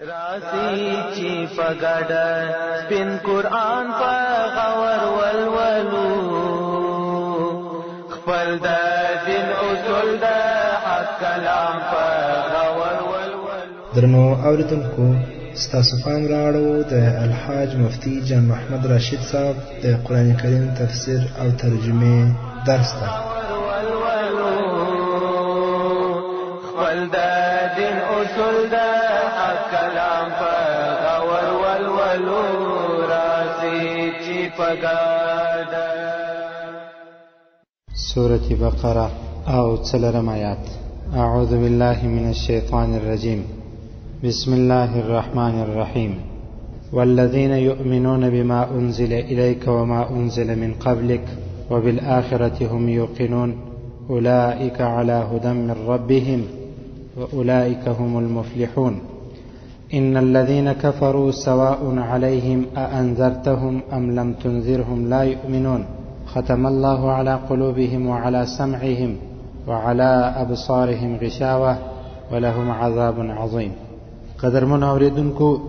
راسی چی پگڑ سپین قرآن پا غور والولو خپل دا دین اصول دا حق کلام پا غور والولو. درنو اوریدونکو، ستاسو پام راوړو د الحاج مفتی جان محمد راشد صاحب د قرآن کریم تفسیر او ترجمه درس ته. خپل دا دین اصول دا حق کلام پا غور والولو راسی چی پگڑ. سورة بقرة او څلورم آیات. اعوذ بالله من الشیطان الرجیم. بسم الله الرحمن الرحیم. والذین یؤمنون بما انزل الیک وما انزل من قبلک وبالآخرة هم یوقنون اولئک علی هدى من ربهم وأولئك هم المفلحون. إن الذين كفروا سواء عليهم أأنذرتهم أم لم تنذرهم لا يؤمنون. ختم الله على قلوبهم وعلى سمعهم وعلى أبصارهم غشاوة ولهم عذاب عظيم. قدر من اوریدونکو،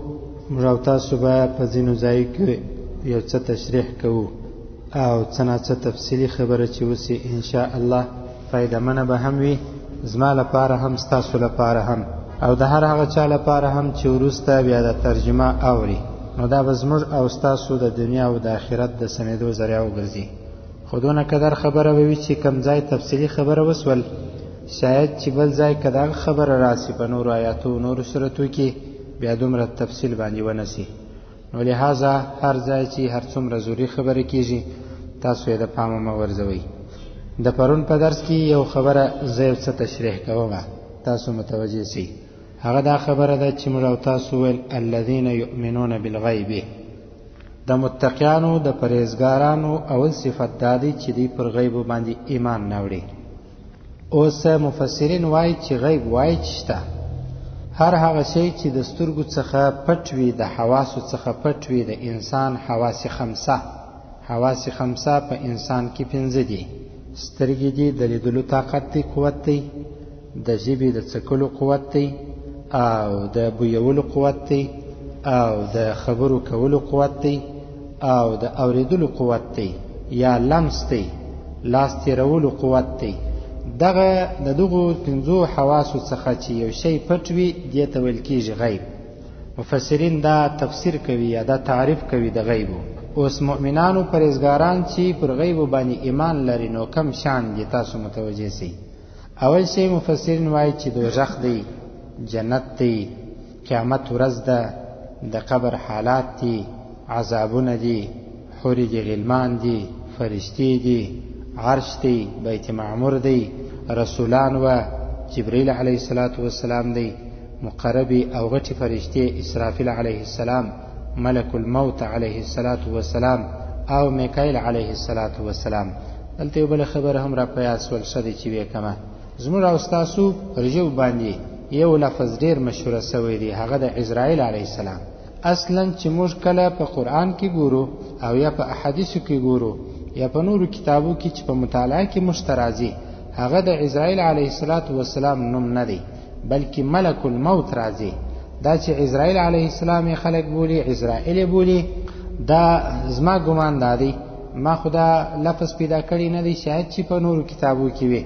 موږ تاسو به په ځینو ځایو کې یو څه تشریح کوو او څه نه څه تفصیلي خبره چې وسي ان شاء الله فایدهمنه به هم وي، زما لپاره هم ستاسو لپاره هم او د هر هغه چا لپاره هم چې وروسته بیا د ترجمه اوري، نو دا به زموږ او ستاسو د دنیا او د آخرت د سمېدو ذریعه وګرځي. خو دونه قدر خبره به وي چې کم ځای تفصیلي خبره وسول، شاید چې بل ځای که دغه خبره راسي په نورو آیاتو و نورو صورتو کې بیا دومره تفصیل باندې ونسي. نو لہذا هر ځای چې هر څومره ضروري خبره کېږي تاسو یې د پامه مه غورځوئ. د پرون په درس کې یو خبره زه یو څه تشریح کوم، تاسو متوجه سئ. هغه دا خبره ده چې موږ او تاسو ویل الذین یؤمنون بالغیب. د متقیانو د پرهیزګارانو اول صفت دا دی چې دوی پر غیبو باندې ایمان نه وړي. اوس مفسرین وایي چې غیب وایي چې شته هر هغه شی چې د سترګو څخه پټ وي، د حواسو څخه پټ وي. د انسان حواس خمسه په انسان کې 5 دي. سترګې دي، د لیدلو طاقت دی، قوت دی، د ژبې د څکلو قوت دی، او د بویولو قوت دی، او د خبرو کولو قوت دی، او د اوریدلو قوت دی، یا لمس دی، لاس تیرولو قوت دی. دغه د دغو 5 حواسو څخه چې یو شی پټ وي دې ته ویل کېږي غیب. مفسرین دا تفسیر کوي یا دا تعریف کوي د غیبو. اوس مؤمنانو پرهیزګاران چې پر غیب باندې ایمان لري نو کم شان دي، تاسو متوجه سئ. اول شی مفسرین وایي چې دوزخ دی، جنت دی، قیامت ورځ ده، د قبر حالات دي، عذابونه دي، حور دي، غلمان دي، فرشتي دي، عرش دی، بیت معمور دی، رسولان و جبریل علیه السلام دی، مقربی او غټي فرشتي اسرافیل علیه السلام، ملک الموت علیه السلام او میکائیل علیه السلام. دلته یو بل خبره هم را پیاس ول شدي چې وکمه زموږ او تاسو رجو باندې یو لفظ ډیر مشهور شوی دی، هغه د عزرائیل علیه السلام. اصلا چې موږ کله په قرآن کې ګورو او یا په احادیثو کې ګورو یا په نورو کتابو کې چې په مطالعه کې مشترازي، هغه د عزرائیل علیه السلام نوم نه دی بلکې ملک الموت راځي. دا چې عزرائیل علیه السلام خلق بولی، عزرائیل بولی، دا زما ګمان دادی، ما خدا لفظ پیدا کړی نه دی، شاید چې په نورو کتابو کې وي،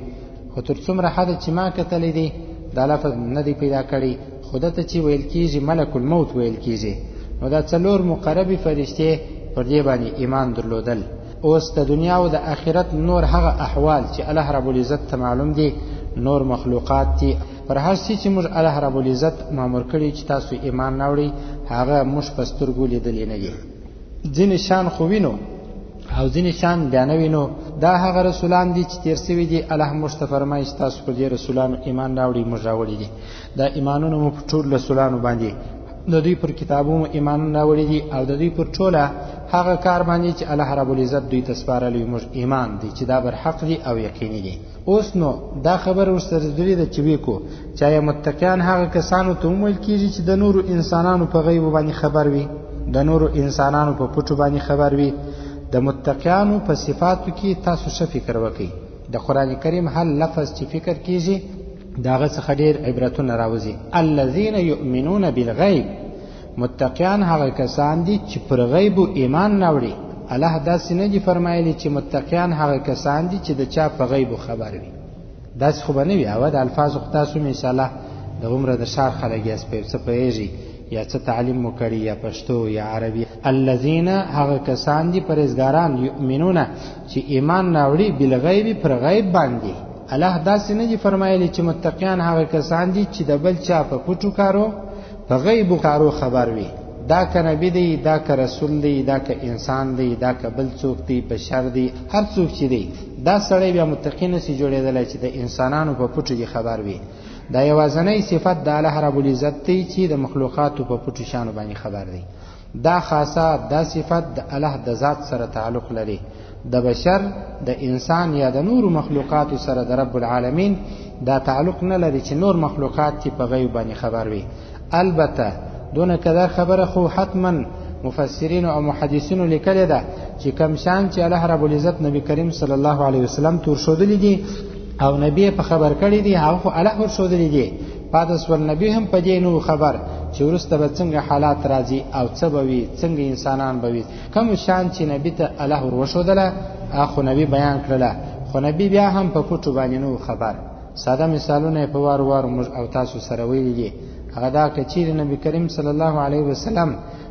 خو تر څومره حد چې ما کتلی دی دا لفظ نه دی پیدا کړی. خدا ته چې ویل کېږي ملک الموت ویل کېږي. نو دا 4 مقربي فرشتې پر دې باندې ایمان درلودل. اوس د دنیا او د آخرت نور هغه احوال چې الله رب العزت ته معلوم دي، نور مخلوقات دي، پر هر څه چې موږ الله رب العزت مامور کړي چې تاسو ایمان نه وړئ هغه موږ په سترګو لیدلی نه دي. ځینې شان خو وینو او ځینې شان بیا نه وینو. دا هغه رسولان دي چې تیر سوي دي. الله موږ ته فرمایي چې تاسو پر دې رسولانو ایمان راوړئ. موږ راوړي دي. دا ایمانونه مو په ټول رسولانو باندې، د دوی پر کتابونو ایمانونه راوړي دي او د دوی پر ټوله هغه کار باندې چې الله رب العزت دوی ته سپارلی موږ ایمان دی چې دا بر حق دی او یقیني دی. اوس نو دا خبر ورسره ضروري ده چې وکړو چې یا متقیان هغه کسانو ته ویل کېږي چې د نورو انسانانو په غیب باندې خبر وي، د نورو انسانانو په پټو باندې خبر وي. د متقیانو په صفاتو کې تاسو څه فکر وکړئ؟ د قران کریم هر لفظ چې فکر کیږي داغه څخه ډیر عبرتونه راوځي. الذين يؤمنون بالغیب، متقیان هغه کسان دي چې پر غیب ایمان راوړي. الله داسې نه دي فرمایلی چې متقیان هغه کسان دي چې د چا په غیب خبر وي. داسې خو به نه وي. او د الفاظو خو تاسو هم انشاءالله د عمره د ښار خلک یاست، څه پوهېږي یا څه تعلیم مو کړي یا پښتو یا عربي. الذین هغه کسان دي پرهیزګاران، یؤمنون چې ایمان راوړي بالغیب پر غیب باندې. الله داسې نه دي فرمایلی چې متقیان هغه کسان دي چې د بل چا په پټو کارو په غیبو کارو خبر وي. دا که نبی دی، دا که رسول دی، دا که انسان دی، دا که بل څوک دی، بشر دی، هر څوک چې دی، دا سړی بیا متقی نسی جوړېدلی چې د انسانانو په پټو کې خبر وي. دا یوازنی صفت د الله رب العزت دی چې د مخلوقاتو په پټو شانو باندې خبر دی. دا خاصه دا صفت د الله د ذات سره تعلق لري. د بشر، د انسان یا د نور مخلوقاتو سره د رب العالمین دا تعلق نه لري چې نور مخلوقات چې په غیب باندې خبر وي. البته دونه کدر خبره خو حتما مفسرین او محدثین لیکل ده چې کم شان چې الله رب العزت نبی کریم صلی الله علیه وسلم تور شودلی دي او نبی په خبر کړی دي، هغه خو الله ور شودلی دي. پادس ول نبی هم په دې نو خبر چې ورسته به څنګه حالات راځي او څه به وي، څنګه انسانان به وي. کم شان چې نبی ته الله ور وشودله اخو نبی بیان کړله، خو نبی بیا هم په پټو باندې نو خبر. ساده مثالونه په وار وار او تاسو سره ویلي دي. هغه دا که چیرې نبی کریم صلی الله علیه وسلم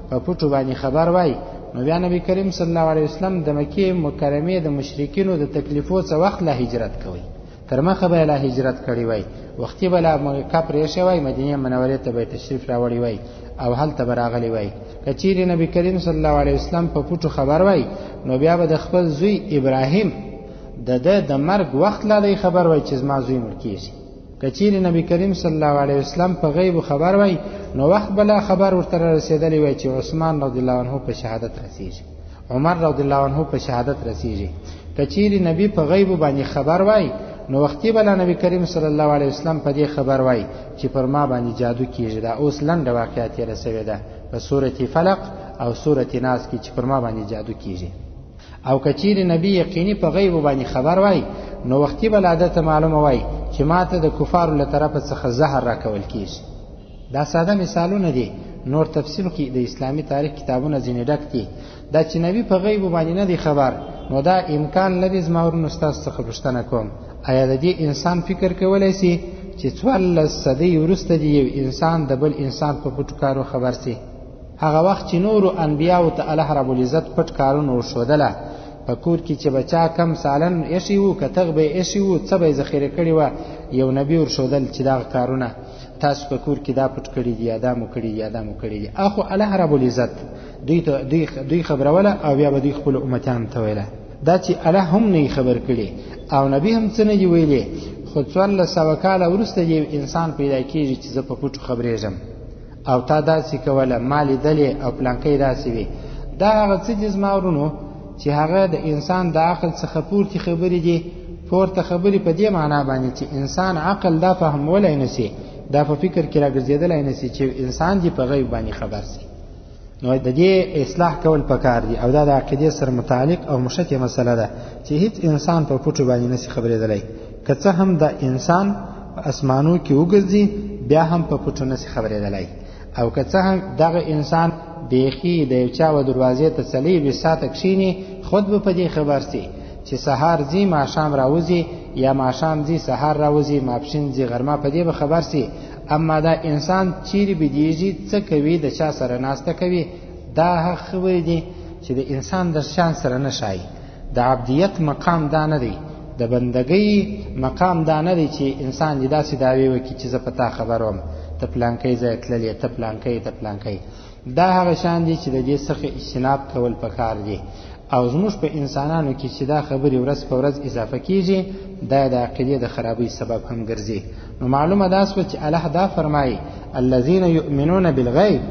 په پټو باندې خبر وای، نو بیا نبی کریم صلی الله علیه وسلم د مکې مکرمه د مشرکینو د تکلیفو څخه وخت لا هجرت کوي، تر مخه به لا هجرت کړی وای، وختي بلا مکه پرې شوی، مدینه منوره ته به تشریف راوړی وای او هلته براغلی وای. که چیرې نبی کریم صلی الله علیه وسلم په پټو خبر وای، نو بیا به د خپل زوی ابراهیم د مرګ وخت لا خبر وای چې زما زوی مړ کیږي. کچیر نبی کریم صلی الله علیه وسلم په غیب خبر وای، نو وخت بلا خبر ورته رسیدلی وای چې عثمان رضی الله عنه په شهادت رسیږي، عمر رضی الله عنه په شهادت رسیږي. کچیر نبی په غیب باندې خبر وای، نو وختي بلا نبی کریم صلی الله علیه وسلم په دې خبر وای چې پر ما باندې جادو کیږي. دا اوس لنډه واقعیت یې رسوي ده په سورۃ فلق او سورۃ ناس کې چې پر ما باندې جادو کیږي. او کچیر نبی یقیني په غیب باندې خبر وای، نو وختي بل عادت معلومه وای چې ماته د کفارو له طرفه څخه زهر راکول کیږي. دا ساده مثالونه دي. نور تفصیل کې د اسلامی تاریخ کتابونه ځینې ډک دي. دا چې نبی په غیب باندې نه دی خبر، نو دا امکان لري زما ورونو ستاسو څخه پوښتنه کوم، آیا د دې انسان فکر کولی شي چې 14 صدۍ وروسته دی یو انسان د بل انسان په پټو کارو خبر شي؟ هغه وخت چې نورو انبیاو ته الله رب العزت پټ کارونه وښودله، په کور کې چې بچا کم سالن ایشي وو، کتغ به ایشي وو، څه به ذخیره کړی و، یو نبی ورښودل چې دا کارونه تاسو په کور کې دا پټ کړی دی، ادمو کړی دی، ادمو کړی دی. اخو الله رب العزت دوی خبروله او بیا به دوی خپل امتیان ته ویله دا چې الله هم نه خبر کړي او نبی هم څه نه دی ویلي. خو 1400 کاله وروسته یو انسان پیدا کیږي چې زه په پټو خبرېږم او تا داسې کوله، مالی دلې او پلانکۍ داسې وي. دا هغه څه دي زما ورونو چې هغه د انسان د عقل څخه پورته خبرې دي. پورته خبرې په دې معنا باندې چې انسان عقل دا فهمولای نشي، دا په فکر کې راګرځېدلای نشي چې انسان دی په غیب باندې خبر شي. نو د دې اصلاح کول پکار دي او دا د عقیدې سره متعلق او مشترکه مسله ده چې هیڅ انسان په پټو باندې نشي خبرېدلای. که څه هم د انسان په اسمانو کې وګرځي بیا هم په پټو نشي خبرېدلای، او که څه هم دغه انسان بیخي د یو چا و دروازې ته څلې بساته کښیني، خود به په دې خبر شي چې سهار ځي ماښام راوځي یا ماښام ځي سهار راوځي، ماپښین ځي غرمه، په دې به خبر شي. اما دا انسان چیرې بېدېږي، څه کوي، د چا سره ناسته کوي، دا هغه خبرې دي چې د انسان د شان سره نه ښایي. د عبدیت مقام دا نه دی، د بندګۍ مقام دا نه دی چې انسان دې داسې دعوې وکړي چې زه په تا خبر وم، ته پلانکۍ ځای تللې، ته پلانکۍ. دا هغه شان دي چې د دې څخه اجتناب کول پکار دي. او زموږ په انسانانو کې چې دا خبرې ورځ په ورځ اضافه کیږي، دا د عقیدې د خرابۍ سبب هم ګرځي. نو معلومه ده چې الله دا فرمایي الذين يؤمنون بالغیب،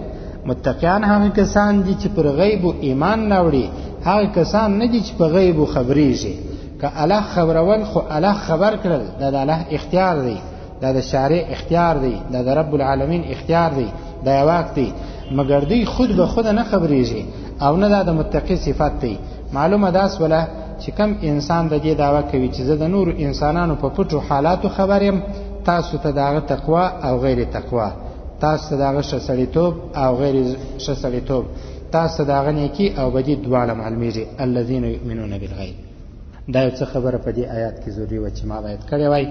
متقیان هغه کسان دي چې پر غیب ایمان راوړي، هغه کسان نه دي چې په غیب خبرېږي. که الله خبرول خو الله خبر کړل، دا د الله اختیار دی، دا د شارع اختیار دی، دا د رب العالمین اختیار دی، دا یو وخت دی، مگر دوی خود به خود نه خبرېږي او نه دا د متقی صفت دی. معلومه ده چې کم انسان د دې دعوه کوي چې زه د نورو انسانانو په پټو حالاتو خبر یم، تاسو ته داغه تقوا او غیر تقوا، تاسو ته داغه ښه سړیتوب او غیر ښه سړیتوب، تاسو ته داغه نیکی او بدی دواړه معلومیږي. الذين يؤمنون بالغیب. دا یو څه خبره په دې آیات کې ضروري و چې ما باید کړی وای.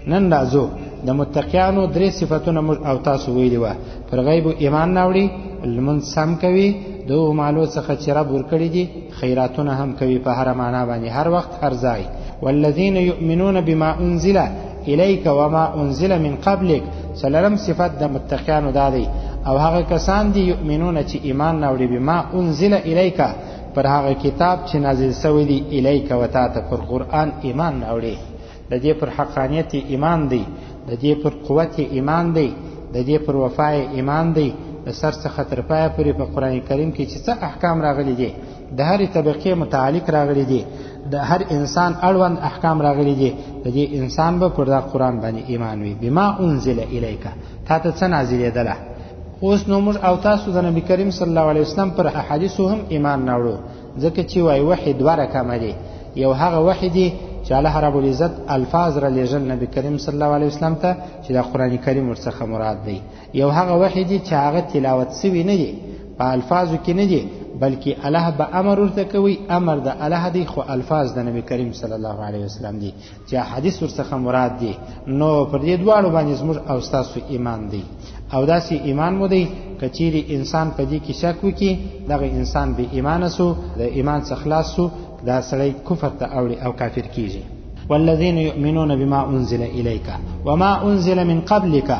نن راځو د متقیانو درې صفاتونه موږ او تاسو ویلي وه. پر غیب ایمان راوړي، لمونځ سم کوي، د مالو څخه چې رب ورکړي دي خیراتونه هم کوي په هره معنا باندې، هر وخت هر ځای. والذین یؤمنون بما انزل الیک وما انزل من قبلک. څلورم صفت د متقیانو دا دی. او هغه کسان دي یؤمنون چې ایمان راوړي بما انزل الیک، پر هغه کتاب چې نازل شوی دی الیک وتا ته، پر قرآن ایمان راوړي. د دې پر حقانیت ایمان دی، د دې پر قوت ایمان دی، د دې پر وفای ایمان دی. د سر څخه تر پایه پورې په قرآن کریم کې چې څه احکام راغلي دي، د هرې طبقې متعلق راغلي دي، د هر انسان اړوند احکام راغلي دي، د دې انسان به پر دا قرآن باندې ایمان وي. بما انزل الیک، تا ته څه نازلېدله. اوس نو موږ او تاسو د نبی کریم صلی الله علیه وسلم پر احادیثو هم ایمان راوړو، ځکه چې وایي وحی دوه رقمه دی. یو هغه وحی دی چې الله رب العزت الفاظ را لېږل نبی کریم صلی الله علیه وسلم ته چې د قرآن کریم ورڅخه مراد دی. یو هغه وحی دی چې هغه تلاوت سوی نه دی، په الفاظو کې نه دی، بلکې الله به امر ورته کوي، امر د الله دی خو الفاظ د نبی کریم صلی الله علیه وسلم دی چې حدیث ورڅخه مراد دی. نو پر دې دواړو باندې زموږ او ستاسو ایمان دی. او داسې ایمان مو دی که چیرې انسان په دې کې شک وکړي، دغه انسان بې ایمانه سو، د ایمان څخه خلاص سو، دا سړی کفر ته اوړي او کافر کیږي. والذین یؤمنون بما انزل الیک وما انزل من قبلک.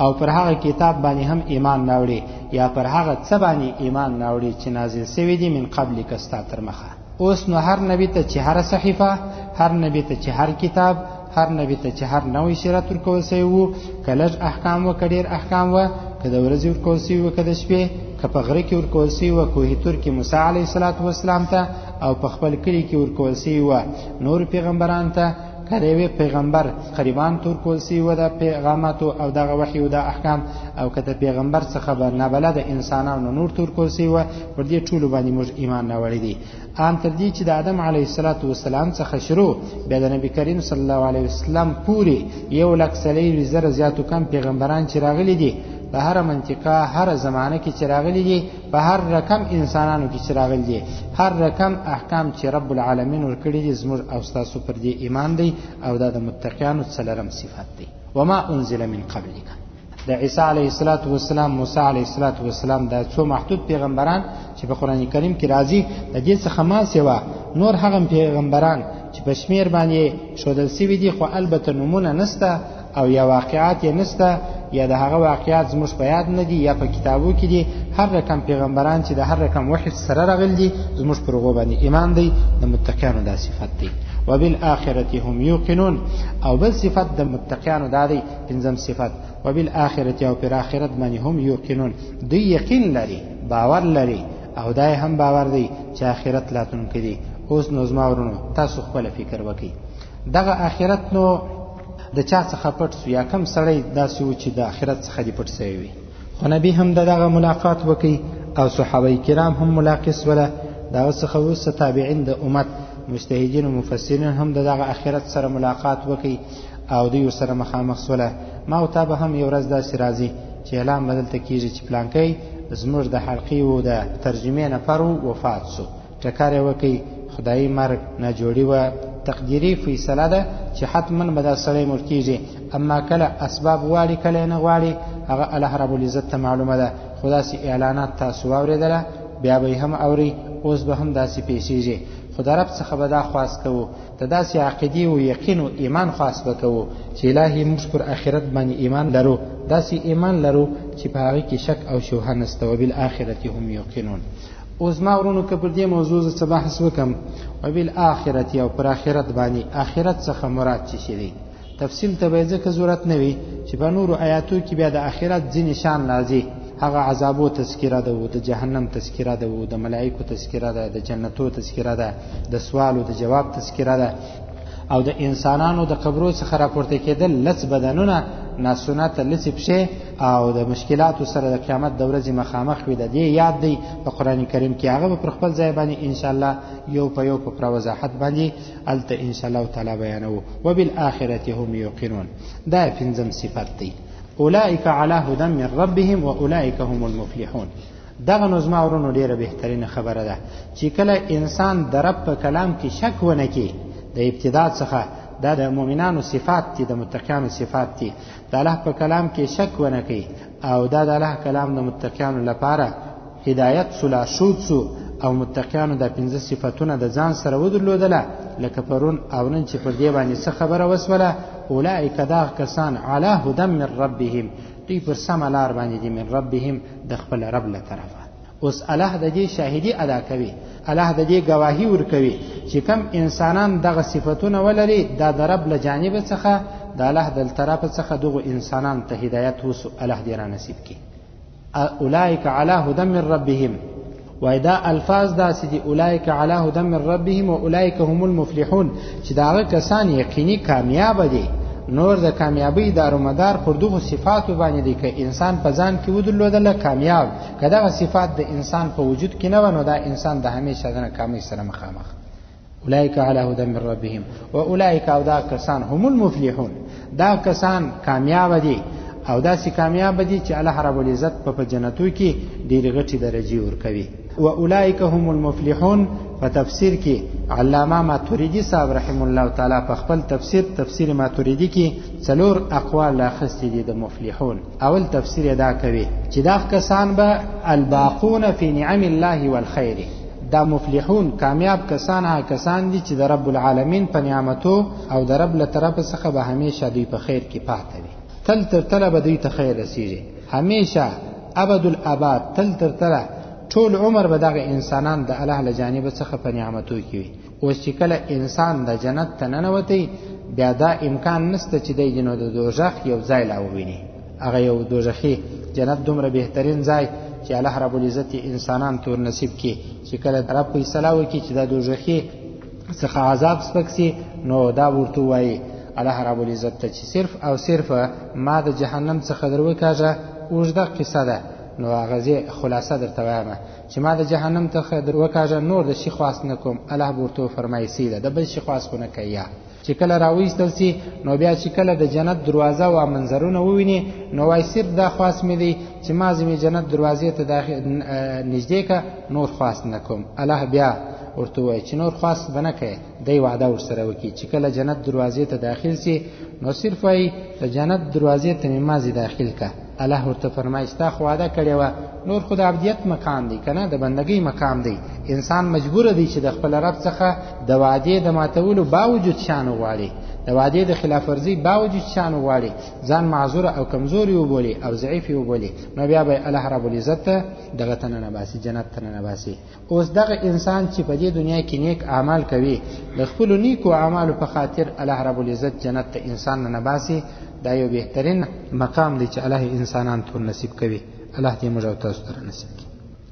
او پر هغه کتاب باندې هم ایمان راوړي، یا پر هغه څه باندې ایمان راوړي چې نازل شوی دی من قبلک ستا تر مخه. اوس نو هر نبی ته چې هر صحیفه، هر نبی ته چې هر کتاب، هر نبی ته چې هر نوې شریعت ورکول شوی وو، که لږ احکام و که ډېر احکام و، که د ورځې ورکول شوي وو که د شپې، که په غره کې ورکول شوي وو کوه طور کې موسی علیه السلام ته، او په خپل کلي کې ورکول شوي وو نور پیغمبرانو ته، که د یوې پیغمبر قریبان ته ورکول شوي وو د پیغاماتو او دغه وحي او د احکام، او که د پیغمبر څخه به نابلده انسانانو نور ته ورکول شوي وو. پر دې ټولو باندې موږ ایمان راوړی دی. ان تر دې چې د آدم علیه السلام څخه شروع بیا د نبی کریم صلی الله علیه وسلم پورې 1,40,000 زیاتو کم پیغمبران چې راغلي دي، په هر منطقه هر زمانه کې چې راغلي دي، په هر رقم انسانانو کې چې راغلي دي، هر رقم احکام چې رب العالمین ورکړي دي، زموږ او ستاسو پر دې ایمان دی. او دا د متقیانو څلورم صفت دی. وما انزل من قبلک. د عیسی علیه السلام، موسی علیه السلام، دا څو محدود پیغمبران چې په قرآن کریم کې راځي، د دې څخه ما سوا نور هغه پیغمبران چې په شمیر باندې ښودل شوي دي، خو البته نومونه نسته او یا واقعات یې نسته، یا د هغه واقعات زموږ په یاد نه دي، یا په کتابو کې دي. هر رقم پیغمبران چې د هر رقم وحی سره راغلي دي، زموږ پر هغو باندې ایمان دی. د متقیانو دا صفت دی. وبالآخرة هم یوقنون. او بل صفت د متقیانو دا دی، پنځم صفت، وبالآخرة او پر آخرت باندې هم یوقنون، دوی یقین لري، باور لري، او دا هم باور دی چې آخرت راتلونکی دی. اوس نو زما ورونو تاسو خپل فکر وکړئ، دغه آخرت نو د چا څخه پټ سو، یا کم سړی داسې و چې د آخرت څخه دې پټ شوی وي. خو نبی هم دغه ملاقات وکړي، او صحابه کرام هم ملاقات وله، دغه څخه وروسته تابعین د امت مجتهدین و مفسرین هم دغه آخرت سره ملاقات وکړي، او دوی ورسره مخامخ سوله. ما او تا به هم یو ورځ داسې راځي چې اعلان بدلته کېږي چې پلانکی زموږ د حلقې و د ترجمې نفر وفات سو، ټکر یې وکړي، خدایي مرګ ناجوړي وه، تقدیری فیصله ده چې حتما به دا سړی مړ کېږي. اما کله اسباب غواړي کله نه غواړي، هغه الله رب العزت ته معلومه ده. خو داسې اعلانات تاسو واورېدله، بیا به هم اورئ، اوس به هم داسې پیښیږي. خو د رب څخه به دا خواست کوو، د داسې عقیدې و یقین و ایمان خواست به کوو چې الهي موږ پر آخرت باندې ایمان لرو، داسې ایمان لرو چې په هغې کې شک او شبهه نشته. وبالآخرة هم یوقنون. اوس ما ورونو که پر دې موضوع زه څه بحث وکړم، وبالآخرة او پر آخرت باندې، آخرت څخه مراد څه شی دی؟ تفصیل ته به ځکه ضرورت نه وي چې په نورو آیاتو کې بیا د آخرت ځینې شان راځي. هغه عذابو تذکره ده، د جهنم تذکره ده، د ملائکو تذکره ده، د جنتو تذکره ده، د سوال او د جواب تذکره ده، او د انسانانو د قبرو څخه راپورته کېدل، لڅ بدنونه ناسونه ته لڅې پښې او د مشکلاتو سره د قیامت د ورځې مخامخ وي، د دې یاد دی په قرآن کریم کې. هغه به پر خپل ځای باندې انشاءالله یو په یو په پوره وضاحت باندې هلته انشاءالله تعالی بیانوو. وبالآخرة هم یوقنون، دا پنځم صفت دی. اولئک علی هدی من ربهم واولئک هم المفلحون. دغه نو زما ورونو ډیره بهترینه خبره ده چې کله انسان د رب په کلام کې شک ونه کړي د ابتدا څخه، دا د مؤمنانو صفات دي، د متقیانو صفات دي. د الله په کلام کې شک ونه کړي او دا د الله کلام د متقیانو لپاره هدایت سو، لارښود سو، او متقیانو د 5 صفاتونه د ځان سره ودرلودله لکه پرون او نن چې پر دې باندې څه خبره وسوله. اولئک دا کسان علی هدی من ربهم، دوی پر سمه لار باندې دي، من ربهم د خپل رب له طرفه. اوس الله د دې شاهدي ادا کوي، الله د دې گواهی ورکوي چې کم انسانان دغه صفاتونه ولري دا د رب له جانب څخه، د الله د طرف څخه دغه انسانان ته هدایت وسو، الله دې را نصیب کړي. اولئک علی هدی من ربهم، وای دا الفاظ داسې دي اولئک علی هدی من ربهم واولئک هم المفلحون چې داغه کسان یقیني کامیاب دي. نور د کامیابی دارومدار پر دغه صفاتو باندې دي که انسان په ځان کې ودرلودله کامیاب، که دغه صفات د انسان په وجود کې نه ونو دا انسان د همیشه د ناکامۍ سره مخامخ. اولئک علی هدی من ربهم واولئک او دا کسان هم المفلحون، دا کسان کامیاب دي او داسې کامیاب دي چې الله رب العزت په جنتو کې ډېرې غټې درجې ورکوي. واولئک هم المفلحون په تفسیر کې علامه ماتوریدی صاحب رحم الله تعالی په خپل تفسیر ماتوریدی کې 4 اقوال اخستي دي د مفلحون. اول تفسیر ادا کوي چې دا کسان به الباقون فی نعم الله والخير، دا مفلحون کامیاب کسان دي چې د رب العالمین په نعمتو او د رب له طرف څخه به همیشه دوی په خیر کې پاتې وي، تل تر تله به دوی ته خیر رسیږي، همیشه ابد الاباد، تل تر تله ټول عمر به دغه انسانان د الله له جانب څخه په نعمتو کې وي. اوس چې کله انسان د جنت ته ننوتی بیا دا امکان نشته چې دی جنو د دوزخ یو ځای لا وویني. هغه یو دوزخي جنت دومره بهترین ځای چې الله رب العزت انسانان تور نصیب کړي چې کله رب فیصله وکړي چې دا دوزخي څخه عذاب سپک سي نو دا ورته وایي الله رب العزت ته چې صرف او صرف ما د جهنم څخه دروکاږه. اوږده قصه ده نو هغه خلاصه درته وایم چې ما د جهنم څخه دروکاږه نور د شي خواست نکوم. الله ورته فرمایي سیده د بل شي خواست نه کوي. چې کله راوېستل سي نو بیا چې کله د جنت دروازه او منظرونه وویني نو وایي صرف دا خواست مې دی چې ما زمي جنت دروازې ته نږدې کا، نور خواست نکوم. الله بیا ورته وایي چې نور خواست به نه کوي، دی وعده ورسره وکړي چې کله جنت دروازې ته داخل سي نو صرف وایي د جنت دروازې ته مې مازې داخل کا. الله ورته فرمایي ستا خو وعده کړې وه، نور خو د عبدیت مقام دی که نه، د بندګۍ مقام دی. انسان مجبور دی چې د خپل رب څخه د وعدې د ماتولو باوجود شان وغواړي، د وعدې د خلاف ورزي باوجود شان وغواړي، ځان معذور او کمزوري وبولي او ضعیف وبولي، نو بیا به الله رب العزت دغه ته ننباسي، جنت ته ننباسي. اوس دغه انسان چې په دې دنیا کې نیک اعمال کوي د خپلو نیکو اعمالو په خاطر الله رب العزت جنت ته انسان ننباسي. دا یو بهترین مقام دی چې الله انسانان ته نصیب کوي. الله دې موږ او تاسو ته نصیب کړي.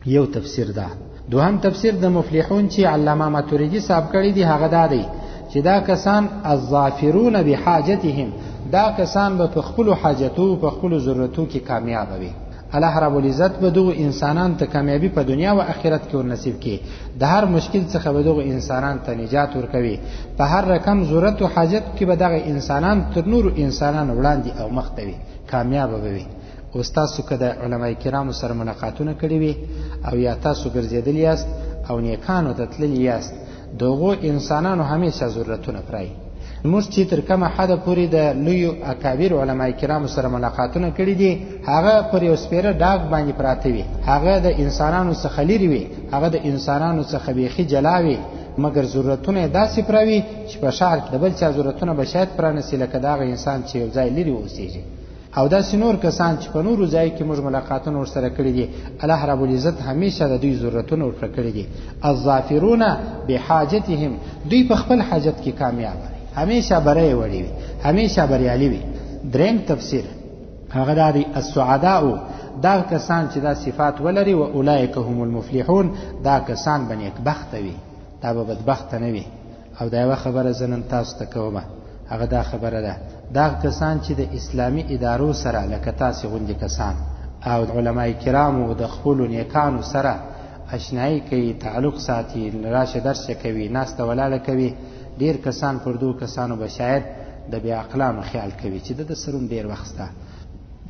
یو تفسیر ده. دوهم تفسیر د مفلحون چې علامه ماتوریدی صاحب کړی دی هغه دا دی چې دا کسان الظافرون بحاجتهم، دا کسان به په خپل حاجتو په خپل ضرورتو کې کامیاب وي. الله رب العزت به دغه انسانان ته کامیابی په دنیا او آخرت کې ورنصیب کړي. د هر مشکل څخه به دغه انسانان ته نجات ورکوي. په هر رقم ضرورت او حاجت کې به دغه انسانان تر نور انسانان وړاندې او مخته وي، کامیاب به وي. او تاسو که د علماء کرامو سره ملاقاتونه کړي وي او یا تاسو ګرځېدلی یاست او نیکانو ته تللی یاست، دغه انسانانو همیشه ضرورتونه پرای. موږ چې تر کومه حده پورې د لویو اکابر علماء کرامو سره ملاقاتونه کړي دي هغه پر یو سپیره ډاګ باندې پراته وي، هغه د انسانانو څخه لري وي، هغه د انسانانو څخه بیخي جلا وي، مګر ضرورتونه داسې پراوي چې په ښار کې د بل چا ضرورتونه به شاید پرانسي لکه دغه انسان چې یو ځای لري اوسېږي. او داسې نور کسان چې په نورو ځای کې موږ ملاقاتونه ورسره کړي دي الله رب العزت همیشه د دوی ضرورتونه ورته کړي دي. الظافرون بحاجتهم، دوی په خپل حاجت کې کامیاب دي، همیشه بری وړي وي، همیشه بریالي وي. دریم تفسیر هغه دا دی السعداء، دا کسان چې دا صفات ولري و اولئک هم المفلحون، دا کسان به نیکبخته وي، دا به بدبخته نه وي. او دا یوه خبره زه نن تاسو ته کومه، هغه دا خبره ده دا کسان چې د اسلامی ادارو سره لکه تاسې غوندې کسان او علماء کرامو د خپلو نیکانو سره اشنایی کوي، تعلق ساتي، راشه درشه کوي، ناسته ولاړه کوي، ډیر کسان پر دو کسانو به شاید د بیا عقلانو خیال کوي چې د سروم ډیر وخت شته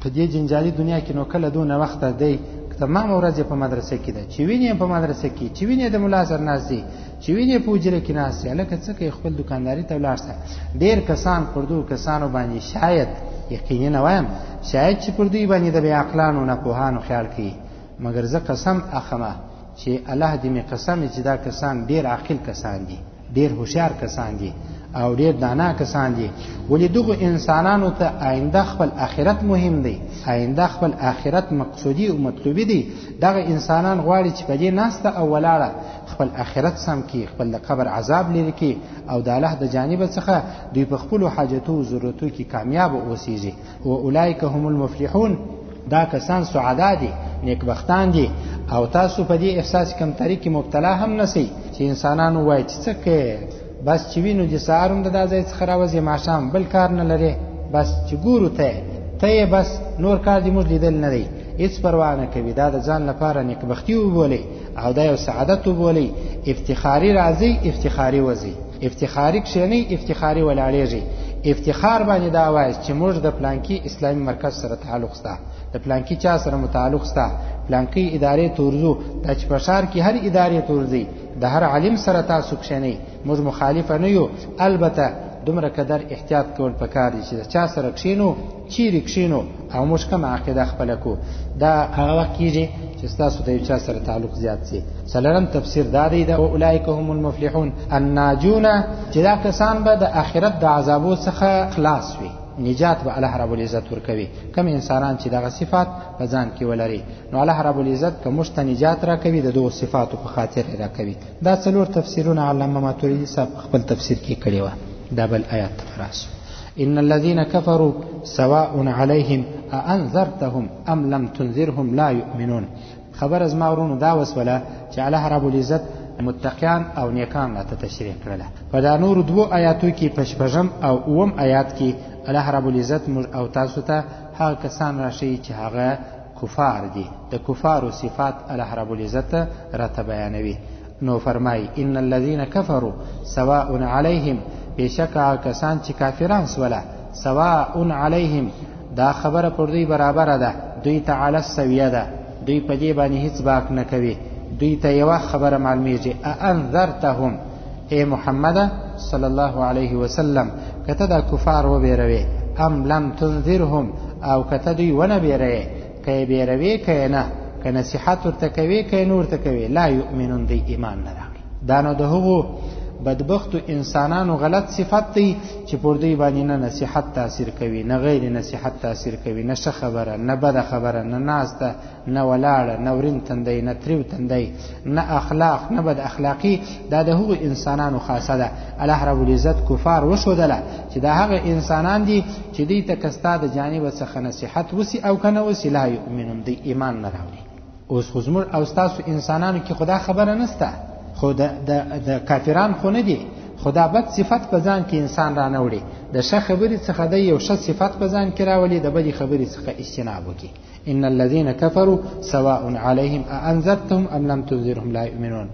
په دې جنجالي دنیا کې. نو کله دونه وخت دی تمام ورځ په مدرسې کې ده، چې ویني په مدرسې کې، چې ویني د ملا سره ناست دي، چې ویني په حجره کې ناست دي، لکه څه کوي خپل دکانداري ته ولاړ شه. ډیر کسان پر دو کسانو باندې شاید یقیني نه وایم شاید چې پر دوی باندې د بیا عقلانو نه پوهانو خیال کوي، مګر زه قسم اخمه چې الله دې می قسم چې دا کسان ډیر عاقل کسان دي، ډیر هوښیار کسان دي او ډیر دانا کسان دي. ولې دغه انسانانو ته آینده خپل آخرت مهم دی، آینده خپل آخرت مقصودی او مطلوبی دی. دغه انسانان غواړي چې په دې ناسته او ولاړه خپل آخرت سم کی، خپل قبر عذاب لري کی او د الله د جانب څخه دوی په خپل حاجتو او ضرورتو کې کامیاب اوسېږي. او اولئک هم المفلحون، دا کسان سعدا دي، نیکبختان دي. او تاسو په دې احساس کمتري کې مبتلا هم نسی چې انسانانو وایي چې څه کې بس چې وینو چې سهارم د ځای څخه راوځي ماښام بل کار نه لري، بس چې ګورو ته بس نور کار دې موږ لیدل نه دی، هیڅ پروا نه کوي. دا د ځان لپاره نیکبختي وبولي او دا یو سعادت وبولي. افتخاري راځي افتخاري وځي، افتخاري کښېنئ افتخاري ولاړېږي. افتخار باندې دا وایي چې موږ د پلانکی اسلامي مرکز سره تعلق سته، د پلانکی چا سره متعلق سته، پلانکی ادارې تورزو، د چې په ښار کې هر ادارې تورزي، د هر عالم سره تاسو کښېنئ. موږ مخالفه نه یو، البته دومره قدر احتیاط کول پکار دي چې د چا سره کښېنو، چیرې کښېنو او موږ کومه عقیده خپله کو. دا هغه وخت کېږي چې ستاسو د یو چا سره تعلق زیات شي. څلورم تفسیر دا دی د اولئک هم المفلحون الناجون، چې دا کسان به د آخرت د عذابو څخه خلاص وي، نجات به الله رب العزت ورکوي. کوم انسانان چې دغه صفات په ځان کې ولري نو الله رب العزت که موږ ته نجات راکوي د دغو صفاتو په خاطر راکوي. دا څلور تفسیرونه علامه ماتوریدي صاحب خپل تفسیر کې کړي وه. دا بل آیات تفراس ان الذين كفروا سواء عليهم أأنذرتهم أم لم تنذرهم لا يؤمنون. خبر از ما ورونو دا وسوله چې الله رب العزت متقیان او نیکان ته تشریح کړله. په دا نور دوو آیاتو کې پشپژم او اوم آیات کې الله رب العزت او تاسو ته هغه کسان راشي چې هغه کفار دي، د کفارو صفات الله رب العزت راته بیانوي. نو فرمای ان الذين كفروا سواء عليهم، بشکا کسان چې کافران سوله، سواء عليهم دا خبره پر دوی برابر ده، دوی ته علی السویه ده، دوی په دې باندې هیڅ باک نه کوي، دوی ته یو خبره معلومیږي. انذرتهم اے محمد صلی الله علیه وسلم، کته دا کفار و بیروي، ام لم تنذرهم او کته دوی ونه بیروي، که بیروي که نه، که نصیحت ورته کوي که نور ته کوي، لا یؤمنون دی ایمان نه راوړي. دا نو د هغو بدبختو انسانانو غلط صفت دی چې پر دوی باندې نه نصیحت تاثیر کوي، نه غیر نصیحت تاثیر کوي، نه ښه خبره، نه بده خبره، نه ناسته، نه ولاړه، نه ورین تندی، نه تریو تندی، نه اخلاق، نه بد اخلاقی. دا د هغو انسانانو خاصه ده. الله رب العزت کفار وښودله چې دا هغه انسانان دي چې دوی ته که ستا د جانبه څخه نصیحت وسي او که نه وسي لا یؤمنون، دی ایمان نه راوړي. اوس خو زموږ او ستاسو انسانانو کې خدا خبره نسته، خو د کافران خو نه دي، خدا بد صفت په ځان کې انسان را نه وړي. د ښه خبرې څخه د یو ښه صفت په ځان کې راولي، د بدې خبرې څخه اجتناب وکړي. ان الذين كفروا سواء عليهم أأنذرتهم أم لم تنذرهم لا يؤمنون.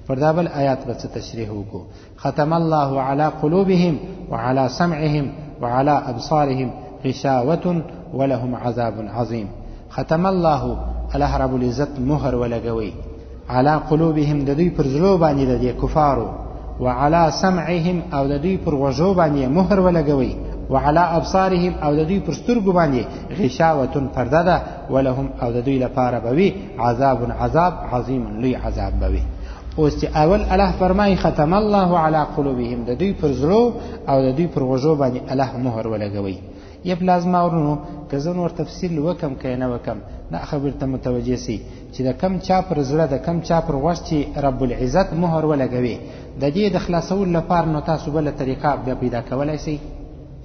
پر دا بل آیات به څه تشریح وکړو. ختم الله على قلوبهم وعلى سمعهم وعلى أبصارهم غشاوة ولهم عذاب عظيم. ختم الله، الله رب العزت مهر ولګوي، على قلوبهم د دوی پر زړه باندې د کفارو، وعلى سمعهم او د دوی پر غوږو باندې مهر ولګوي، وعلى ابصارهم او د دوی پر سترګو باندې غشاوة پرده ده، ولهم او د دوی لپاره بوي عذاب عظیم لوی عذاب بوي. اوس چې اول الله فرمای ختم الله على قلوبهم، د دوی پر زړه او د دوی پر غوږو باندې الله مهر ولګوي. یب لازم اورونو که زه نور تفصیل وکم که نه وکم، نه خبر ته متوجه سي چې د کم چا پر زړه د کم چا پر غوږ چې رب العزت مهر ولګوي، د دې د خلاصول لپاره نو تاسو بل طریقه بیا پیدا کولای شئ.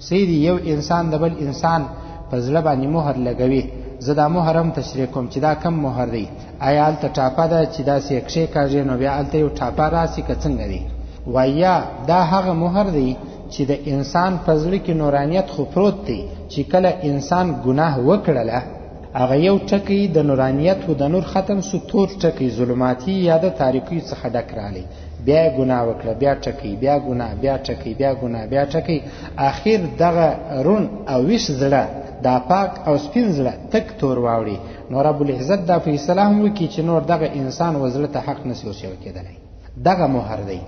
سیدی یو انسان د بل انسان په زړه باندې مهر لګوي، زه دا مهر هم تشریح کوم چې دا کم مهر دی. آیا هلته ټاپه ده چې داسې یکشې کاږي نو بیا هلته یو ټاپه راسي که څنګه دی؟ ویا دا هغه مهر دی چې د انسان په زړه کې نورانیت خو پروت دی، چې کله انسان ګناه وکړله هغه یو ټکی د نورانیت و د نور ختم سو، تور ټکی ظلماتی یا د تاریکی څخه ډک رالی، بیا ګناه وکړه، بیا ټکی، بیا ګناه، بیا ټکی، بیا ګناه، بیا ټکی، اخر دغه رون او ویش زړه دا پاک او سپین زړه تک تور واوړي. نو رب العزت دا فیصله هم وکړي چې نور دغه انسان وزړه ته حق نشي ورسول کېدلی. دغه مهر دی،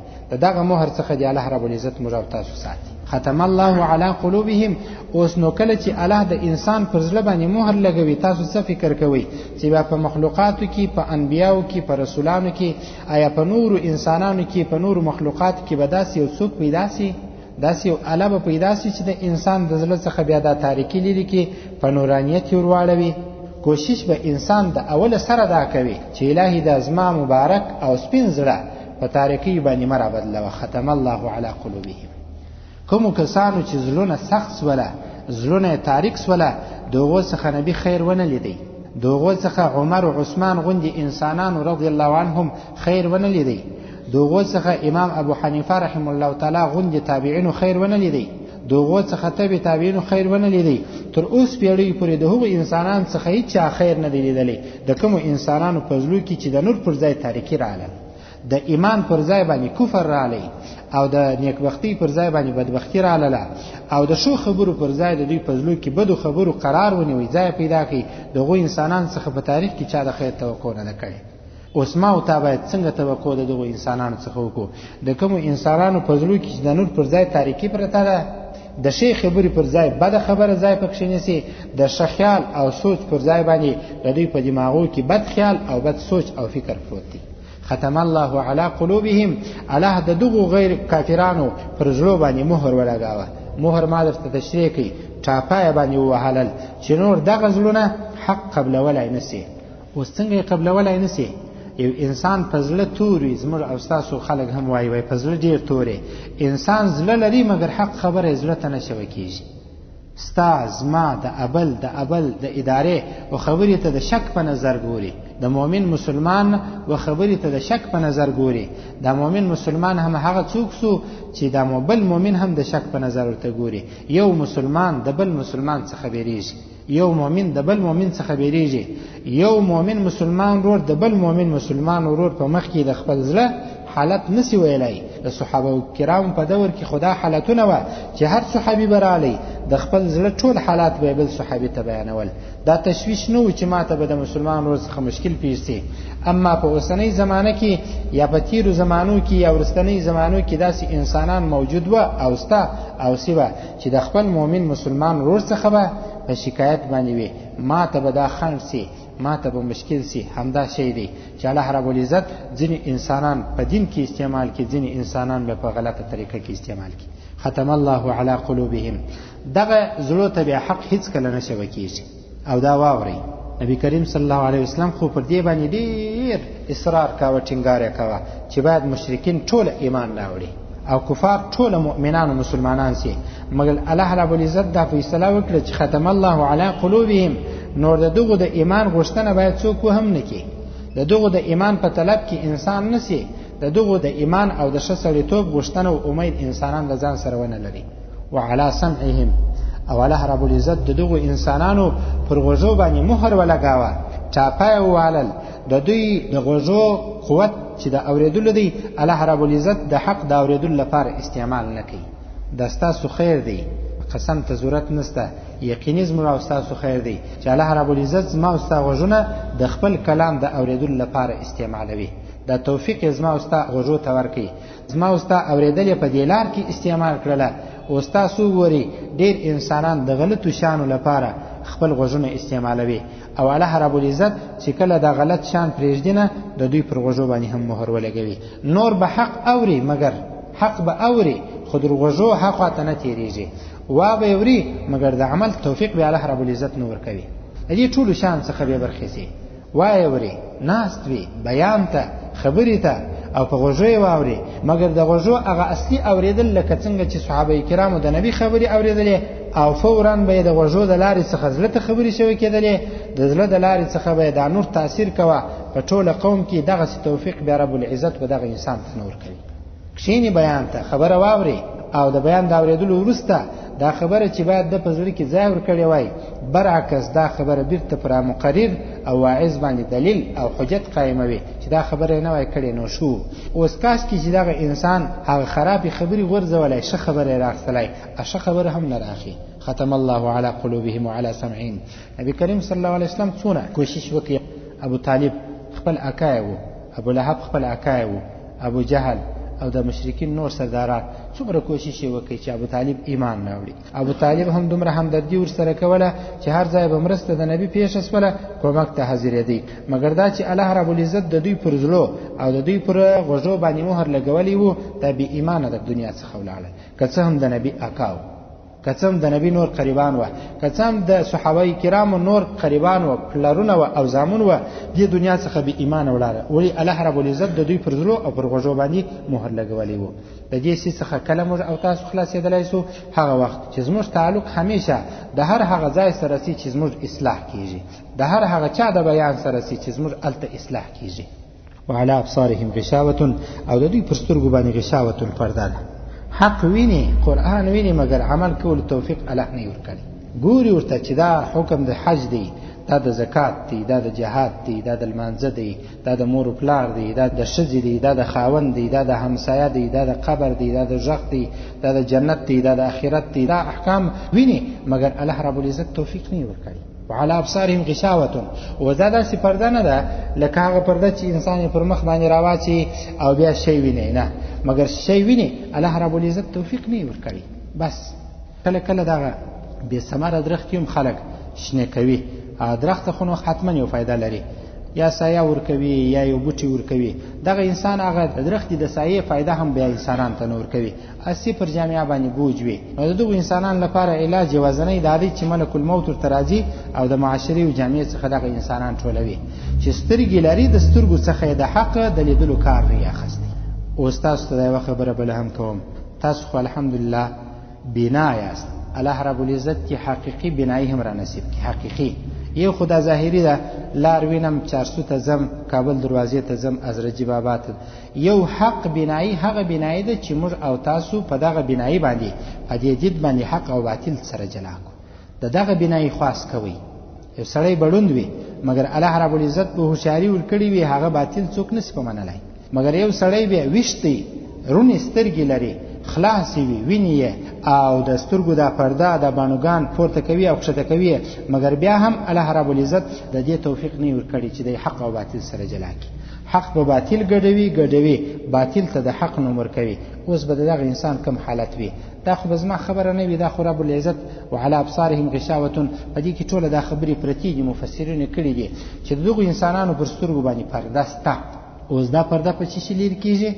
دغه مهر څخه دی الله رب العزت موږ او تاسو ساتي. ختم الله علی قلوبهم. اوس نو کله چې الله د انسان پر زړه باندې مهر لګوي، تاسو څه فکر کوئ چې بیا په مخلوقاتو کې، په انبیاو کې، په رسولانو کې، آیا په نورو انسانانو کې، په نورو مخلوقاتو کې به داسې یو څوک پیدا سي، داسې یو اله به پیدا سي چې د انسان د زړه څخه بیا دا تاریکي لري کې په نورانیت یې ورواړوي؟ کوشش به انسان د اول سره دا کوي چې الهي د زما مبارک او سپین زړه په تاریکی باندې مرا بدلوه. ختم الله علی قلوبهم. کوم کسانو چې زلونه سخت سوله، زلونه تاریک سوله، دغه څخه نبی خیر ونه لیدي، دغه څخه عمر او عثمان غوندي انسانانو رضی الله عنهم خیر ونه لیدي، دغه څخه امام ابو حنیفه رحم الله تعالی غوندي تابعین خیر ونه لیدي، دغه څخه تابعین خیر ونه لیدي. تر اوس پیړۍ پورې دغه انسانان څخه هیڅ خیر نه دی لیدلی. د کوم انسانانو په زلو کې چې د نور پر ځای تاریکی رااله، د ایمان پر ځای باندې کفر رااله، او د نیکبختی پر ځای باندې بدبختی رااله، او د شو خبرو پر ځای د دوی په زلو کې بدو خبرو قرار ونیوي، ځای پیدا کړي. دغه انسانان څخه په تاریخ کې چا د خیر توقع نه کړي. اوس ما او تا باید څنګه توقع د دغه انسانانو څخه وکړو؟ د کوم انسانانو په زلو کې د نور پر ځای تاریکی پرته ده، د شی خبرې پر ځای بد خبره ځای پکښې نسی، د ښه خیال او سوچ پر ځای باندې د دوی په دماغو کې بد خیال او بد سوچ او فکر پروت دی. ختم الله علی قلوبهم. الله د دغو غیر کافرانو پر زړه باندې مهر ولګاوه. مهر ما درته تشریح کړي، ټاپای باندې ووهلل چې نور دغه زړونه حق قبلولی نسی. اوس څنګه یې قبلولی نسی؟ یو انسان په زړه تور وي، زموږ او ستاسو خلک هم وایي په زړه ډېر تور انسان زړه لري، مګر حق خبره یې زړه ته نه شوی کېږي. ستا زما د ابل د ادارې و خبرې ته د شک په نظر ګوري، د مؤمن مسلمان و خبرې ته د شک په نظر ګوري. د مؤمن مسلمان هم هغه څوک سو چې د بل مؤمن هم د شک په نظر ورته ګوري. یو مسلمان د بل مسلمان څخه بیریږي، یو مؤمن د بل مؤمن څخه بیریږي، یو مؤمن مسلمان ورور د بل مؤمن مسلمان ورور په مخ کې د خپل زړه حالت نسی ویلای. د صحابه کرام په دور کې خدا حالتونه و چې هر صحابي برالی د خپل زړه ټول حالات به بل صحابي ته بیانول. دا تشویش نه و چې ماته به د مسلمان ورور څخه مشکل پیښ شي. اما په اوسنۍ زمانه کې یا په تیرو زمانو کې یا ورستنۍ زمانو کې داسې انسانان موجود و او ستا او سیوه چې د خپل مؤمن مسلمان ورور څخه به په شکایت باندې وي، ماته به دا خنډ سي، ماته به مشکل سي. همدا شی دی چې الله رب العزت ځینې انسانان په دین کې استعمال کړي، ځینې انسانان به په غلطه طریقه کې استعمال کړي. ختم الله علی قلوبهم. دغه زړه ته به حق هیڅ کله نشوي کېږي. او دا واوري نبی کریم صلی الله علیه وسلم خو پر دې باندې ډیر اصرار کاوه، ټینګار یې کاوه چې باید مشرکین ټول ایمان راوړي او کفار ټول مؤمنان او مسلمانان سي. مګر الله رب العزت دا فیصله وکړه چې ختم الله علی قلوبهم. نور دغه د ایمان غوښتنه باید څوک هم نه کوي. دغه د ایمان په طلب کې انسان نسی، دغه د ایمان او د ښه سړیتوب غوښتنه او امید انسانان د ځان سره ونه لري. وعلى سمعهم. او الله رب العزت دغه انسانانو پر غوږو باندې مهر ولګاوه، ټاپای ووالل. د دوی د غوږو قوت چې د اوریدلو دی الله رب العزت د حق د اوریدلو لپاره استعمال نه کوي. دا ستاسو خیر دی، قسم ته ضرورت نشته، یقیني زموږ او ستاسو خیر دی چې الله رب العزت زما او ستاسو غوږونه د خپل کلام د اوریدلو لپاره استعمالوي. دا توفیق زما او ستاسو غوږو ته ورکړي. زما او ستاسو اوریدل په دې لار کې استعمال کړله. او ستاسو وري ډیر انسانان د غلطو شانو لپاره خپل غوږونه استعمالوي، او الله رب العزت چې کله دا غلط شان پرېږدي د دوی پر غوږو باندې هم مهر ولګوي. نور به حق اوري، مګر حق به اوري خو در غوږو حق ته نه تیریږي. وا به اوري مګر د عمل توفیق به الله رب العزت نور کوي. دې ټول شان څخه به برخصي. وای اوري ناست وي بیان ته خبرې ته او په غوږو واوري، مګر د غوږو هغه اصلي اوریدل لکه څنګه چې صحابه کرامو د نبی خبرې اوریدلې او فوراً به د غوږو د لارې څخه زړه ته خبرې شوي کېدلې، د زړه د لارې څخه به دا نور تاثیر کوه. په ټول قوم کې دغه توفیق به رب العزت به دغه انسان ته نور کوي. کښینی بیان ته خبره واوري، او د بیان د اوریدلو وروسته دا خبره چې باید د پزړه کې ځای ورکړی وای برعکس دا خبره بیرته پر مقرر او واعظ باندې دلیل او حجت قائموي چې دا خبره نه وای کړی نو شو اوس کاش کې چې دا انسان هغه خرابې خبري ورزولای ښه خبره راغستلای ښه خبره هم نه راخي. ختم الله على قلوبهم وعلى سمعهم. نبی کریم صلی الله علیه وسلم څونه کوشش وکړي. ابو طالب خپل اکای وو، ابو لهب خپل اکای وو، ابو جهل او د مشرکین نور سرداران څومره کوشش وکړي چې ابو طالب ایمان راوړي. ابو طالب هم دومره همدردي ورسره کوله چې هر ځای به مرسته د نبی پیښ اسوله کومک ته حاضر دی، مګر دا چې الله رب العزت د دوی پر زړه او د دوی پر غوږو باندې مهر لګولې وو دا بې ایمانه د دنیا څخه ولاړل. که څه هم د نبی اکاو، که څه هم د نبی نور قریبان و، که څه هم د صحابه کرامو نور قریبان و، پلرونه و او زامن و، دې دنیا څخه بې ایمانه ولاړه. ولی الله رب العزت د دوی پر زړه او پر غوږو باندې مهر لګولې وو. د دې سي څخه کله موږ او تاسو خلاصېدلای سو هغه وخت چې زموږ تعلق همیشه د هر هغه ځای سره سي چې زموږ اصلاح کیږي، د هر هغه چا د بیان سره سي چې زموږ الته اصلاح کیږي. وعلى ابصارهم غشاوه، او د دوی پر سترګو باندې غشاوه پرده ده. حق ویني، قرآن ویني، مگر عمل کول توفیق الله نه ورکړي. ګوري ورته چې دا حکم د حج دی، دا د زکات دی، دا د جهاد دی، دا د لمانځه دی، دا د مور پلار دی، دا د ښځې دی، دا د خاوند دی، دا د همسایه دی، دا د قبر دی، دا د ژغ دی، دا د جنت دی، دا د آخرت دی، دا احکام ویني مگر الله رب العزت توفیق نه ورکړي. وعلى ابصارهم غشاوه، وزاده سی پرده نه ده لکه هغه پرده چې انسان پر مخ باندې راواچي او بیا شی ویني، نه مگر شی ویني الله رب العزت توفیق نه ورکړي. بس کله کله دا به ثمره درخت هم خلق شنه کوي، درخت خو نو حتما یو فائدہ لري، یا سایه ورکوي یا یو بوټي ورکوي. دغه انسان هغه درخت د سایه فائدہ هم به انسانان ته نور کوي، اسی پر جامعه باندې بوج وي. نو دغه انسانان لپاره علاج وزنی دادی چې ملک الموت ترازی او د معاشري او جامعه څخه دغه انسانان ټولوي چې سترګې لري، د سترګو څخه د حق د لیدلو کار لري اخستي. او تاسو ته یو خبره بل هم کوم، تاسو خو الحمدلله بنا یاست، الله رب العزت کی حقیقی بنایی هم را نصیب کی. حقیقی یو خدا ظاهری ده، لار وینم 400 ته زم، کابل دروازې ته زم، ازرجی بابا ته. یو حق بنایی هغه بنایی ده چې موږ او تاسو په دغه بنایی باندې په دې جد باندې حق او باطل سره جلا کو. دغه بنایی خاص کوي. یو سړی بړوند وي مگر الله رب العزت په هوښیاري ورکړي وي هغه باطل څوک نس په منلای، مگر یو سړی به وشتي رونی سترګې لري، خلاص وي، ویني او د سترګو د پرده د بانوګان پورته کوي او ښکته کوي، مگر بیا هم الله رب العزت د دې توفیق نه ورکړي چې د حق او باطل سره جلا کړي. حق به باطل ګډوي، باطل ته د حق نوم ورکوي. اوس به دغه انسان کم حالت وي؟ دا خو بزما خبره نه وي، دا خو رب العزت وعلى ابصارهم غشاوه په دې کې ټوله دا خبرې پرتی دي، مفسرین کړي دي چې دغه انسانانو پر سترګو باندې پرده ستا. اوس دا پرده په چی لري کیږي؟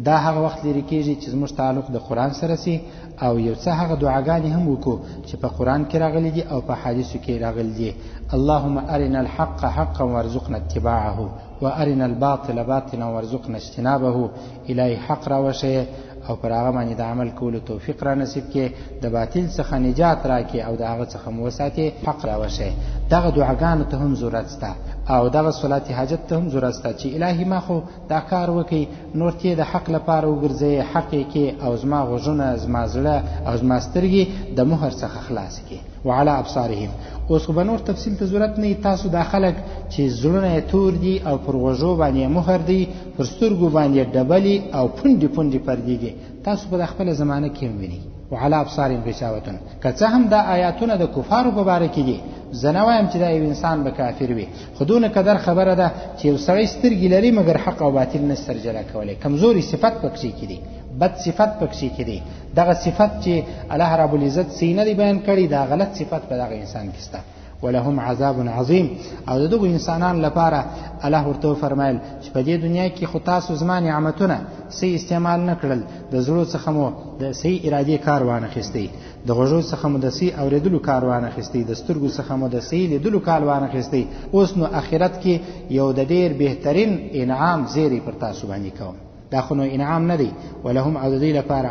دا هغه وخت لري کیږي چې زموږ تعلق د قرآن سره سي او یو څه هغه دعاګانې هم وکړو چې په قرآن کې راغلي دي او په حدیثو کې راغلي دي. اللهم ارنا الحق حقا وارزقنا اتباعه وارنا الباطل باطلا وارزقنا اجتنابه. الهي حق راوشه او پر هغه باندې د عمل کولو توفیق را نصیب کې، د باطل څخه نجات راکې او د هغه څخه موساتې حق راوشه. دغه دعاګانو ته هم ضرورت شته او دغه صلات حاجت ته هم ضرورت شته چې الهي ما خو دا کار وکي، نور کې د حق لپاره وګرځي، حق کې او زما غوږونه، زما زړه او زما سترګې د مهر څخه خلاص کې. وعلى ابصارهم. اوس خو نور تفصیل ته ضرورت نه، تاسو دا خلک چې زړونه تور دي او پر غوږو باندې مهر دي، پر سترګو باندې ډبلي او پوندې پرديږي، تاسو په خپل زمانه کې وینئ. وعلى ابصارهم غشاوه. که هم دا آیاتونه د کفارو په باره کې دي، زنوایم چې دا یو انسان به کافر وي، خودونه قدر خبره ده چې یو سړی سترګې لري مگر حق او باطل نه سره جلا کولای. کمزوري صفت پکې کې دي، بد صفت پکې کې دي. دغه صفت چې الله رب العزت سینه دی بیان کړي، دا غلط صفت په دغه انسان کې سته. ولهم عذاب عظیم. او دغه انسانان لپاره الله ورته فرمایل چې په دې دنیا کې خو تاسو زما نعمتونه صحیح استعمال نه کړل، د زړه څخه مو د صحیح ارادي کار وانه خستی، د غوږو څخه مو د صحیح اوریدلو کار وانه خستی، د سترګو څخه مو د صحیح لیدلو کار وانه خستی. اوس نو اخرت کې یو د ډیر بهترین انعام زیری پر تاسو باندې کوم. دا خو نو انعام نه دی. ولهم عذاب لپاره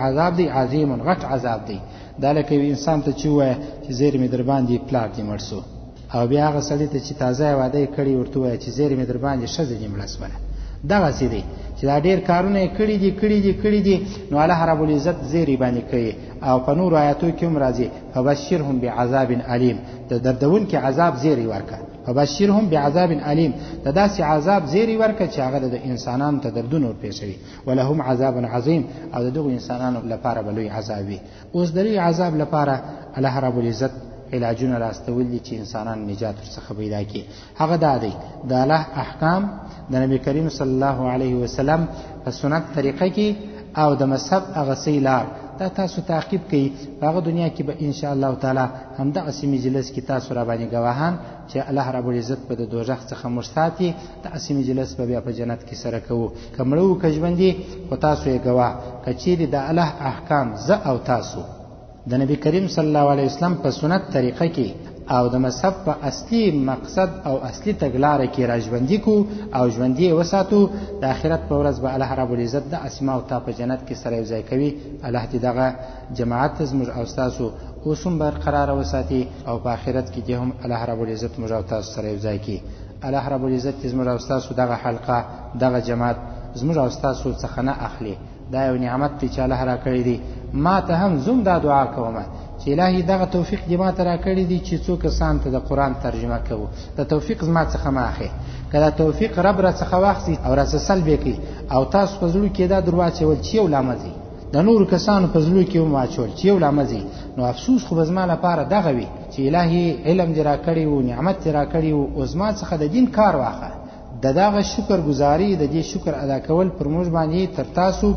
عذاب دی عظیم، غټ عذاب دی. دا لکه انسان ته چې وای چې زیر می در باندې پلار دی مرسو، او بیا هغه سړی ته چې تازه واده کړي ورته وای چې زیر می در باندې شزه دی مړسوله، دغسې دی چې دا ډېر کارونه یې کړي دي نو الله رب العزت زیری باندې کوي او په نور آیاتو کې هم راځي فبشرهم بعذاب علیم د دردونکي عذاب زیری ورکړه فبشرهم بعذاب علیم د داسې عذاب زیری ورکړه چې هغه د انسانانو ته دردونه ورپېښوي ولهم عذاب عظیم او د دغو انسانانو لپاره به لوی عذاب وي. اوس د لوی عذاب لپاره الله رب العزت علاجونه راستول دي چې انسانان نجات ورڅخه پیدا کړي. هغه دا دی د الله احکام د نبی کریم صلی الله علیه وسلم په سنت طریقه کې او د مذهب هغه صحیح لار دا تاسو تعقیب کړئ. هغه دنیا کې به ان شاء الله تعالی همدغسې مجلس کې تاسو را باندې ګواهان چې الله رب العزت به د دوزخ څخه موږ ساتي. دغسې مجلس به بیا په جنت کې سره کوو که مړه وو که ژوندي خو تاسو یې ګواه که چیرې د الله احکام زه او تاسو د نبی کریم صلی الله علیه وسلم په سنت طریقه کې او د مذهب په اصلي مقصد او اصلي تګلاره کې را ژوندي کو او ژوندي وساتو د آخرت په ورځ به الله رب العزت د اسماء او تا په جنت کې سره یوځای کوي. الله دې دغه جماعت زموږ او تاسو اوس هم برقراره وساتي او په آخرت کې دې هم الله رب العزت موږ او تاسو سره یوځای کوي. الله رب العزت دې زموږ او تاسو دغه حلقه دغه جماعت زموږ او تاسو څخه نه اخلي. دا یو نعمت دی چې الله را کړی دی. ما ته هم زوم دا دعا کوم چې الهي دغه توفیق دې ما ته را کړی دی چې څو کسان ته د قرآن ترجمه کوو. د توفیق زما څخه ما اخلي که دا توفیق رب را څخه واخلي او را څه سلب یې کړي او تاسو په زړو کې دا دروا اچول چې یو لامه ځي د نورو کسانو په زړو کې هم واچول چې یو لامه ځي نو افسوس خو به زما لپاره دغه وي چې الهي علم دې را کړی و نعمت دې را کړی و او زما څخه د دین کار واخله. د دغه شکر گزاري د دې شکر ادا کول پر موږ باندې تر تاسو